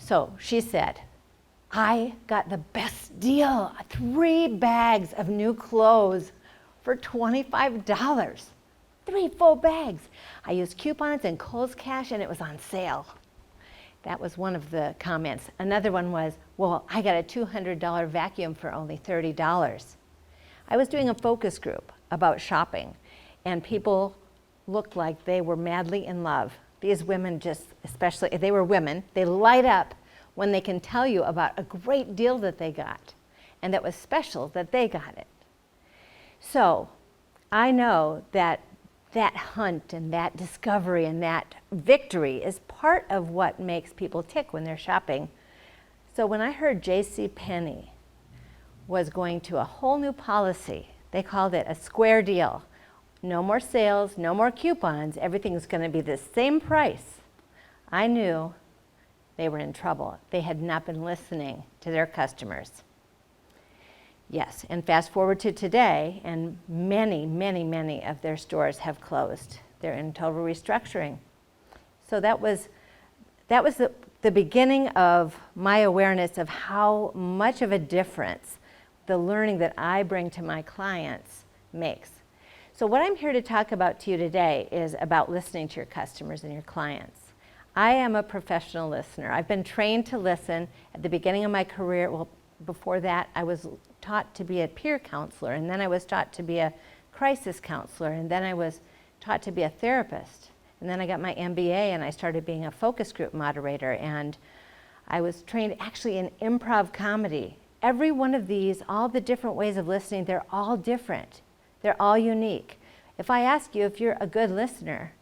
So she said, I got the best deal, 3 bags of new clothes for $25. 3 full bags. I used coupons and Kohl's Cash and it was on sale. That was one of the comments. Another one was, well, I got a $200 vacuum for only $30. I was doing a focus group about shopping, and people looked like they were madly in love. These women just, especially, they were women, they light up when they can tell you about a great deal that they got and that was special that they got it. So I know that that hunt and that discovery and that victory is part of what makes people tick when they're shopping. So when I heard JCPenney was going to a whole new policy, they called it a square deal. No more sales, no more coupons, everything's going to be the same price. I knew they were in trouble. They had not been listening to their customers. Yes, and fast forward to today, and many, many, many of their stores have closed. They're in total restructuring. So that was the beginning of my awareness of how much of a difference the learning that I bring to my clients makes. So what I'm here to talk about to you today is about listening to your customers and your clients. I am a professional listener. I've been trained to listen at the beginning of my career. Well, before that, I was taught to be a peer counselor, and then I was taught to be a crisis counselor, and then I was taught to be a therapist. And then I got my MBA and I started being a focus group moderator, and I was trained actually in improv comedy. Every one of these, all the different ways of listening, they're all different. They're all unique. If I ask you if you're a good listener,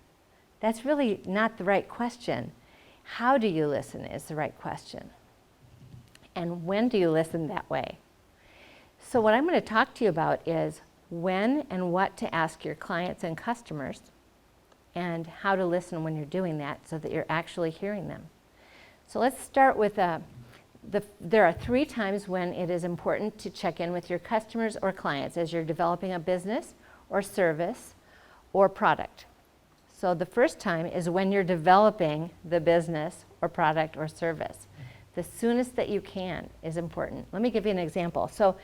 that's really not the right question. How do you listen is the right question. And when do you listen that way? So what I'm going to talk to you about is when and what to ask your clients and customers, and how to listen when you're doing that so that you're actually hearing them. So let's start with there are 3 times when it is important to check in with your customers or clients as you're developing a business or service or product. So the first time is when you're developing the business or product or service. The soonest that you can is important. Let me give you an example. So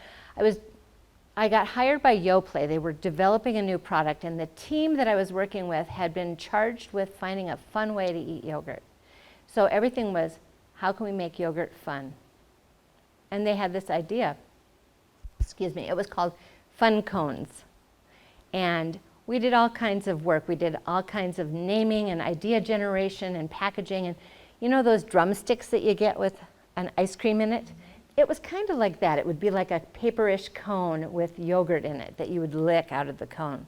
I got hired by Yoplait. They were developing a new product, and the team that I was working with had been charged with finding a fun way to eat yogurt. So everything was, how can we make yogurt fun? And they had this idea. It was called Fun Cones. And we did all kinds of work. We did all kinds of naming and idea generation and packaging. And you know those drumsticks that you get with an ice cream in it? It was kind of like that. It would be like a paperish cone with yogurt in it that you would lick out of the cone.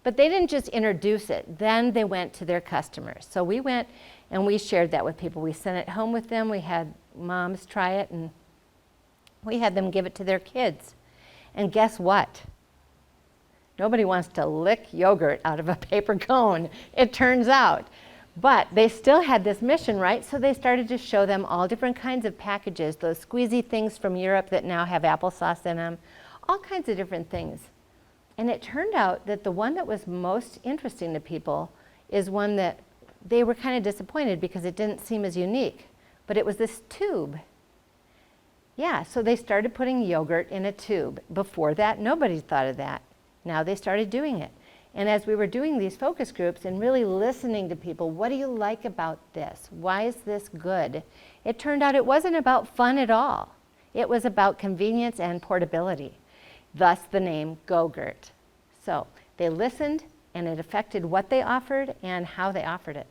But they didn't just introduce it. Then they went to their customers. So we went and we shared that with people. We sent it home with them. We had moms try it, and we had them give it to their kids. And guess what? Nobody wants to lick yogurt out of a paper cone, it turns out. But they still had this mission, right? So they started to show them all different kinds of packages, those squeezy things from Europe that now have applesauce in them, all kinds of different things. And it turned out that the one that was most interesting to people is one that they were kind of disappointed because it didn't seem as unique. But it was this tube. Yeah, so they started putting yogurt in a tube. Before that, nobody thought of that. Now they started doing it. And as we were doing these focus groups and really listening to people, what do you like about this? Why is this good? It turned out it wasn't about fun at all. It was about convenience and portability. Thus the name Go-Gurt. So they listened, and it affected what they offered and how they offered it.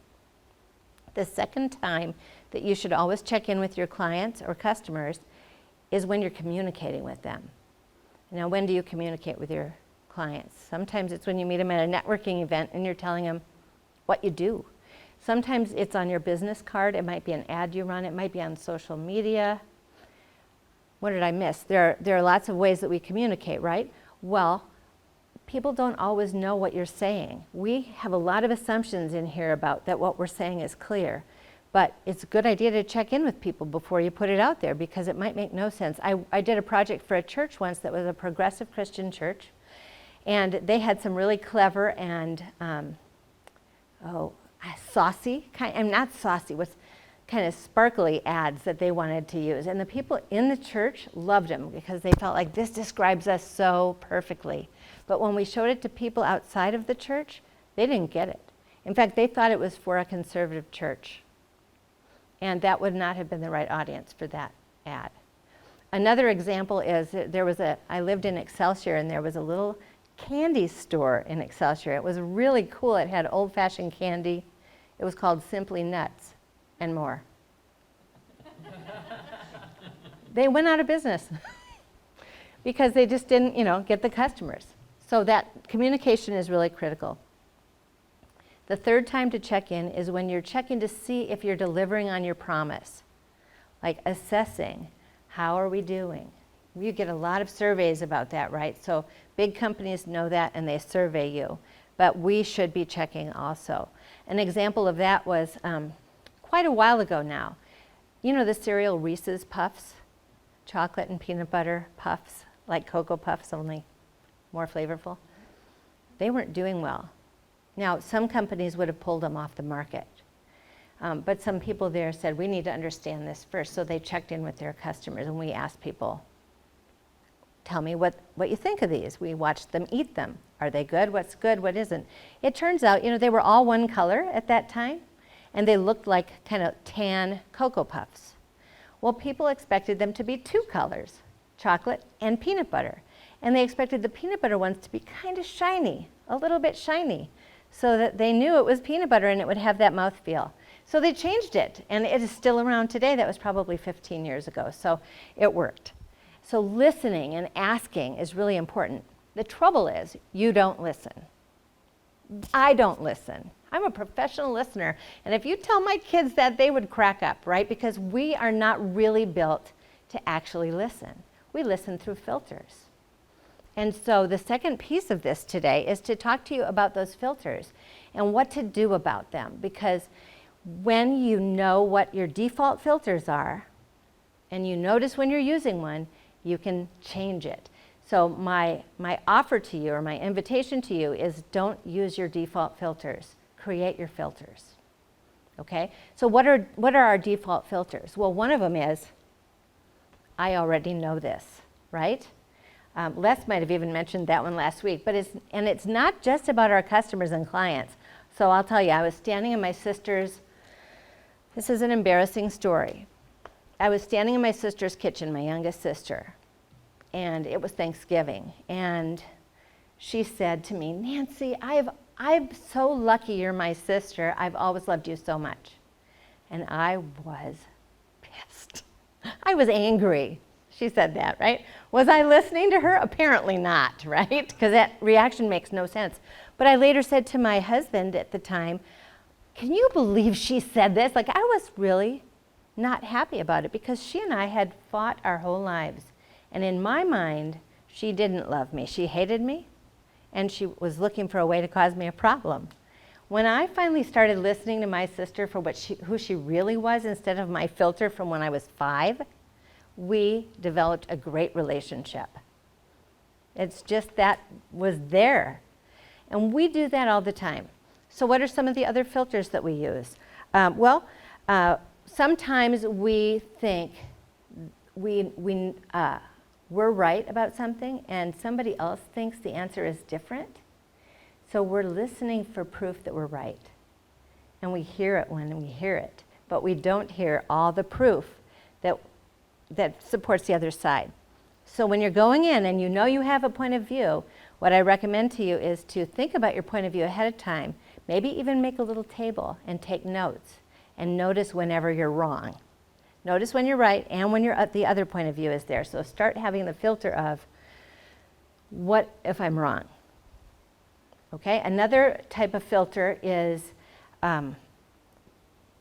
The second time that you should always check in with your clients or customers is when you're communicating with them. Now, when do you communicate with your clients? Sometimes it's when you meet them at a networking event and you're telling them what you do. Sometimes it's on your business card. It might be an ad you run. It might be on social media. What did I miss? There are lots of ways that we communicate, right? Well, people don't always know what you're saying. We have a lot of assumptions in here about that what we're saying is clear. But it's a good idea to check in with people before you put it out there, because it might make no sense. I did a project for a church once that was a progressive Christian church. And they had some really clever and saucy, not saucy, kind of sparkly ads that they wanted to use. And the people in the church loved them because they felt like this describes us so perfectly. But when we showed it to people outside of the church, they didn't get it. In fact, they thought it was for a conservative church. And that would not have been the right audience for that ad. Another example is I lived in Excelsior, and there was a little candy store in Excelsior. It was really cool. It had old-fashioned candy. It was called Simply Nuts and More. They went out of business because they just didn't, get the customers. So that communication is really critical. The third time to check in is when you're checking to see if you're delivering on your promise, like assessing, how are we doing? You get a lot of surveys about that, right? So big companies know that and they survey you, but we should be checking also. An example of that was quite a while ago now. You know the cereal Reese's Puffs? Chocolate and peanut butter puffs, like Cocoa Puffs, only more flavorful. They weren't doing well. Now, some companies would have pulled them off the market. But some people there said, we need to understand this first. So they checked in with their customers, and we asked people, tell me what you think of these. We watched them eat them. Are they good? What's good? What isn't? It turns out, they were all one color at that time, and they looked like kind of tan Cocoa Puffs. Well, people expected them to be two colors, chocolate and peanut butter. And they expected the peanut butter ones to be kind of shiny, a little bit shiny, so that they knew it was peanut butter and it would have that mouthfeel. So they changed it, and it is still around today. That was probably 15 years ago, so it worked. So listening and asking is really important. The trouble is, you don't listen. I don't listen. I'm a professional listener, and if you tell my kids that, they would crack up, right? Because we are not really built to actually listen. We listen through filters. And so the second piece of this today is to talk to you about those filters and what to do about them. Because when you know what your default filters are, and you notice when you're using one, you can change it. So my offer to you, or my invitation to you, is don't use your default filters. Create your filters. Okay? So what are our default filters? Well, one of them is, I already know this, right? Les might have even mentioned that one last week, but it's not just about our customers and clients. So I'll tell you, I was standing in my sister's, this is an embarrassing story. I was standing in my sister's kitchen, my youngest sister, and it was Thanksgiving, and she said to me, Nancy, I'm so lucky you're my sister. I've always loved you so much. And I was pissed. I was angry. She said that, right? Was I listening to her? Apparently not, right? Because that reaction makes no sense. But I later said to my husband at the time, can you believe she said this? Like, I was really not happy about it because she and I had fought our whole lives. And in my mind, she didn't love me. She hated me, and she was looking for a way to cause me a problem. When I finally started listening to my sister for who she really was instead of my filter from when I was 5, we developed a great relationship. It's just that was there. And we do that all the time. So what are some of the other filters that we use? Sometimes we think we're right about something and somebody else thinks the answer is different. So we're listening for proof that we're right. And we hear it when we hear it, but we don't hear all the proof that supports the other side. So when you're going in and you know you have a point of view, what I recommend to you is to think about your point of view ahead of time, maybe even make a little table and take notes and notice whenever you're wrong. Notice when you're right and when the other point of view is there. So start having the filter of, what if I'm wrong? Okay, another type of filter is,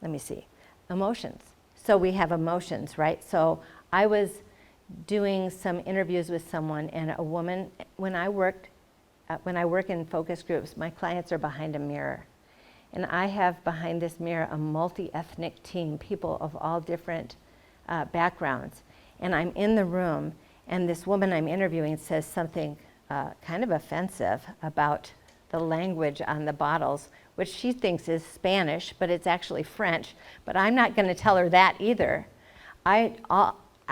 emotions. So we have emotions, right? So I was doing some interviews with someone, and a woman, when I work in focus groups, my clients are behind a mirror. And I have behind this mirror a multi-ethnic team, people of all different backgrounds. And I'm in the room, and this woman I'm interviewing says something kind of offensive about the language on the bottles, which she thinks is Spanish, but it's actually French. But I'm not going to tell her that either. I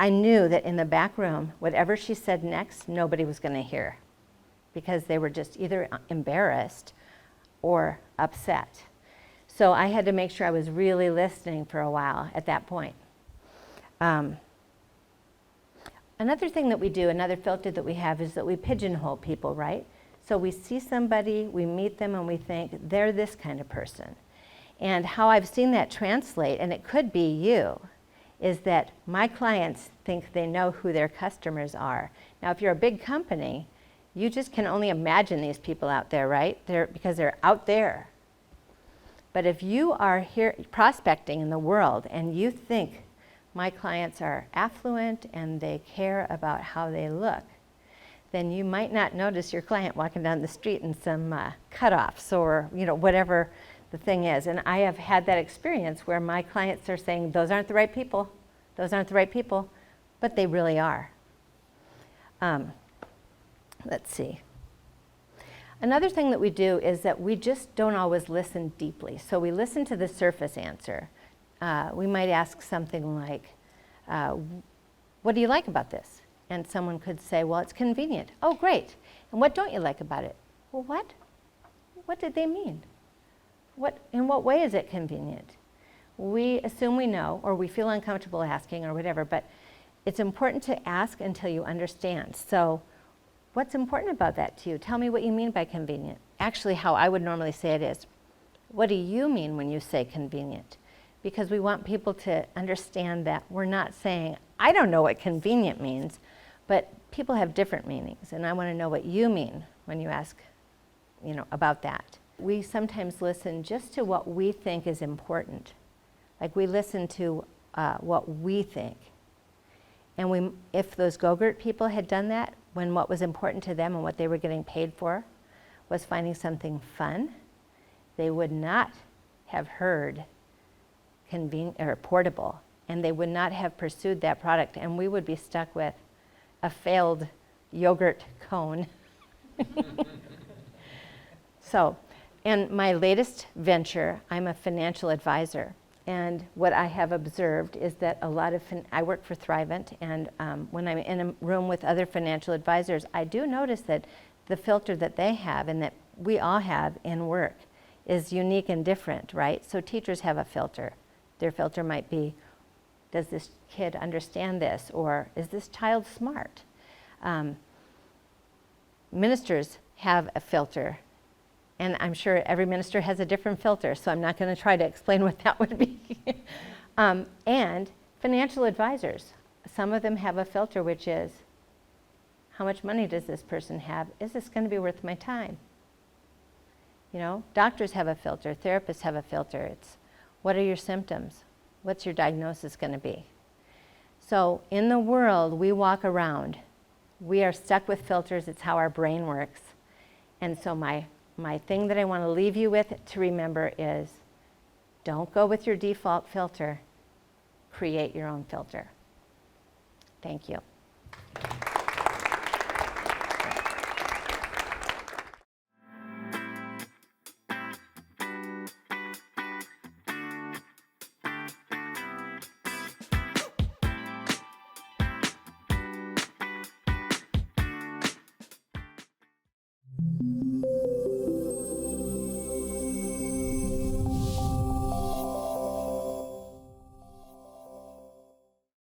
knew that in the back room, whatever she said next, nobody was going to hear, because they were just either embarrassed or upset. So I had to make sure I was really listening for a while at that point. Another thing that we do, another filter that we have, is that we pigeonhole people, right? So we see somebody, we meet them, and we think they're this kind of person. And how I've seen that translate, and it could be you, is that my clients think they know who their customers are. Now, if you're a big company, you just can only imagine these people out there, right? Because they're out there. But if you are here prospecting in the world and you think my clients are affluent and they care about how they look, then you might not notice your client walking down the street in some cutoffs or whatever the thing is. And I have had that experience where my clients are saying, those aren't the right people, those aren't the right people, but they really are. Let's see. Another thing that we do is that we just don't always listen deeply. So we listen to the surface answer. We might ask something like, what do you like about this? And someone could say, well, it's convenient. Oh, great. And what don't you like about it? Well, what? What did they mean? In what way is it convenient? We assume we know, or we feel uncomfortable asking, or whatever, but it's important to ask until you understand. So what's important about that to you? Tell me what you mean by convenient. Actually, how I would normally say it is, what do you mean when you say convenient? Because we want people to understand that we're not saying, I don't know what convenient means, but people have different meanings, and I want to know what you mean when you ask, about that. We sometimes listen just to what we think is important. Like we listen to what we think. And if those Gogurt people had done that, when what was important to them and what they were getting paid for was finding something fun, they would not have heard convenient or portable, and they would not have pursued that product, and we would be stuck with a failed yogurt cone. So, in my latest venture, I'm a financial advisor. And what I have observed is that a lot of, I work for Thrivent, and when I'm in a room with other financial advisors, I do notice that the filter that they have and that we all have in work is unique and different, right? So teachers have a filter. Their filter might be, does this kid understand this? Or is this child smart? Ministers have a filter. And I'm sure every minister has a different filter, so I'm not going to try to explain what that would be. And financial advisors, some of them have a filter which is, how much money does this person have? Is this going to be worth my time? Doctors have a filter, therapists have a filter. It's, what are your symptoms? What's your diagnosis going to be? So in the world, we walk around. We are stuck with filters. It's how our brain works. And so my thing that I want to leave you with to remember is, don't go with your default filter. Create your own filter. Thank you.